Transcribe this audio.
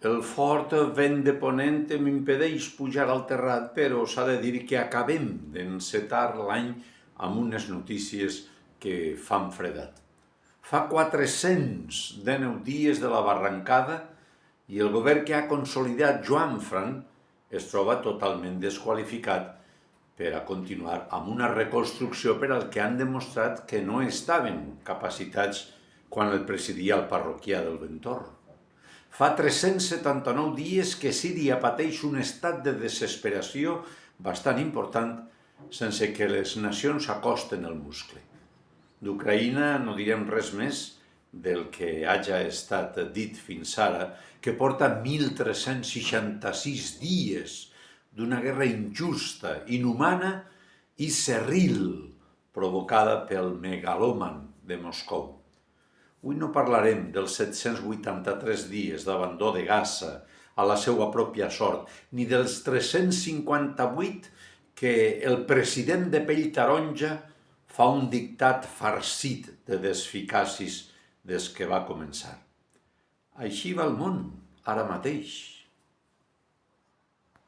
El fort vent de ponent m'impedeix pujar al terrat, però s'ha de dir que acabem d'encetar l'any amb unes notícies que fan fredat. Fa 419 dies de la barrancada i el govern que ha consolidat Joan Fran es troba totalment desqualificat per a continuar amb una reconstrucció per al que han demostrat que no estaven capacitats quan el presidia el parroquià del Ventorn. Fa 379 dies que Síria pateix un estat de desesperació bastant important sense que les nacions acosten el muscle. D'Ucraïna no direm res més del que hagi estat dit fins ara, que porta 1.366 dies d'una guerra injusta, inhumana i cerril, provocada pel megalòman de Moscou. Avui no parlarem dels 783 dies d'abandó de Gaza a la seva pròpia sort, ni dels 358 que el president de pell taronja fa un dictat farcit de desficacis des que va començar. Així va el món, ara mateix.